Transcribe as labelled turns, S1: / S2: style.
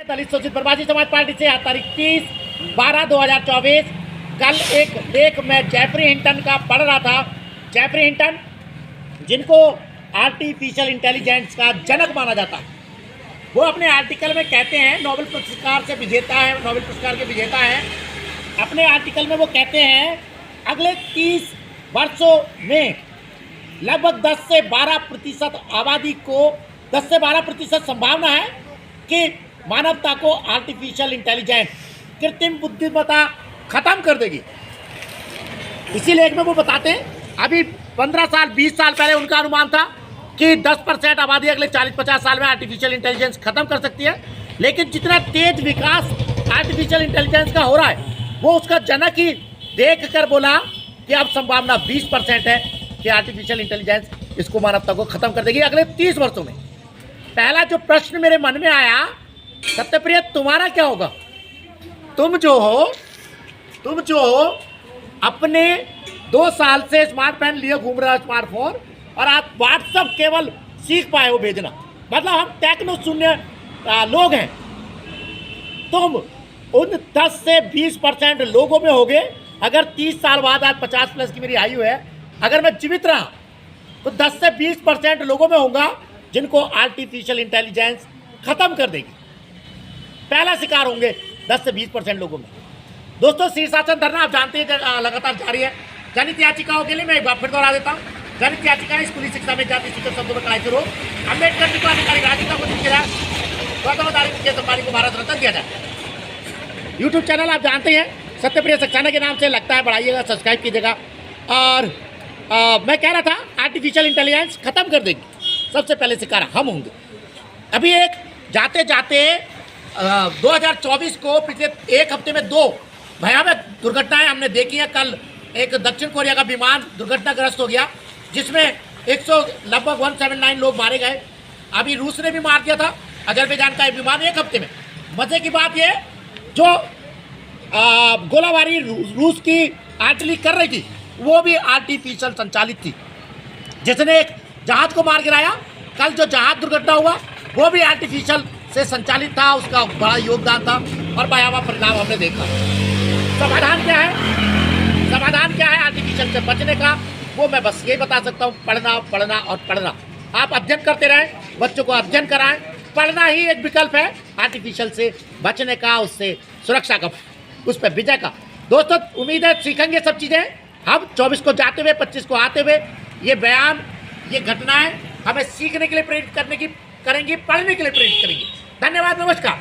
S1: दलित शोषित प्रवासी समाज पार्टी से आज तारीख 30/12/2024 कल एक लेख मैं जेफरी हिंटन का पढ़ रहा था। जेफरी हिंटन जिनको आर्टिफिशियल इंटेलिजेंस का जनक माना जाता है, वो अपने आर्टिकल में कहते हैं, नोबेल पुरस्कार से विजेता है, नोबेल पुरस्कार के विजेता हैं। अपने आर्टिकल में वो कहते हैं अगले 30 वर्षों में लगभग 10 से 12% आबादी को 10 से 12% संभावना है कि मानवता को आर्टिफिशियल इंटेलिजेंस, कृत्रिम बुद्धिमत्ता खत्म कर देगी। इसी लेख में वो बताते हैं अभी 15 साल 20 साल पहले उनका अनुमान था कि 10% आबादी अगले 40-50 साल में आर्टिफिशियल इंटेलिजेंस खत्म कर सकती है। लेकिन जितना तेज विकास आर्टिफिशियल इंटेलिजेंस का हो रहा है, वो उसका जनक ही देख कर बोला कि अब संभावना 20% है कि आर्टिफिशियल इंटेलिजेंस इसको मानवता को खत्म कर देगी अगले 30 वर्षों में। पहला जो प्रश्न मेरे मन में आया, सत्यप्रिय तुम्हारा क्या होगा? तुम जो हो अपने 2 साल से स्मार्टफोन लिए घूम रहे हो, स्मार्टफोन, और आप व्हाट्सअप केवल सीख पाए हो भेजना, मतलब हम टेक्नो शून्य लोग हैं। तुम उन 10 से 20% लोगों में होगे। अगर 30 साल बाद, आज 50+ की मेरी आयु है, अगर मैं जीवित रहा तो 10 से 20% लोगों में होगा जिनको आर्टिफिशियल इंटेलिजेंस खत्म कर देगी। पहला शिकार होंगे 10 से 20% लोगों में। दोस्तों, शीर्षासन धरना आप जानते हैं लगातार जारी है। जनहित याचिकाओं के लिए मैं एक बार फिर दोहरा देता हूँ। जनहित याचिका स्कूली शिक्षा में जाति सूचक शब्दों में कड़ाई शुरू, अम्बेडकर जी को अधिकारी राजनेता को दिया जाए, गौतम मुकेश अंबानी को भारत रत्न दिया जाए। यूट्यूब चैनल आप जानते हैं सत्यप्रिय सक्सेना के नाम से, लगता है बढ़ाइएगा, सब्सक्राइब कीजिएगा। और मैं कह रहा था आर्टिफिशियल इंटेलिजेंस खत्म कर देगी, सबसे पहले शिकार हम होंगे। अभी एक जाते जाते 2024 को पिछले एक हफ्ते में 2 भयावह दुर्घटनाएं हमने देखी हैं। कल एक दक्षिण कोरिया का विमान दुर्घटनाग्रस्त हो गया, जिसमें लगभग 179 लोग मारे गए। अभी रूस ने भी मार दिया था अजरबैजान का विमान एक हफ्ते में। मजे की बात यह, जो गोलाबारी रूस की आर्टिलरी कर रही थी, वो भी आर्टिफिशियल संचालित थी, जिसने एक जहाज को मार गिराया। कल जो जहाज दुर्घटना हुआ वो भी आर्टिफिशियल से संचालित था, उसका बड़ा योगदान था और भयावह परिणाम हमने देखा। समाधान क्या है? समाधान क्या है आर्टिफिशियल से बचने का? वो मैं बस यही बता सकता हूँ, पढ़ना पढ़ना और पढ़ना। आप अध्ययन करते रहें, बच्चों को अध्ययन कराएं। पढ़ना ही एक विकल्प है आर्टिफिशियल से बचने का, उससे सुरक्षा का, उस पर विजय का। दोस्तों, उम्मीद है सीखेंगे सब चीज़ें। हम 24 को जाते हुए 25 को आते हुए ये बयान, ये घटनाएं हमें सीखने के लिए प्रेरित करेंगी, पढ़ने के लिए प्रेरित करेंगी। धन्यवाद, नमस्कार।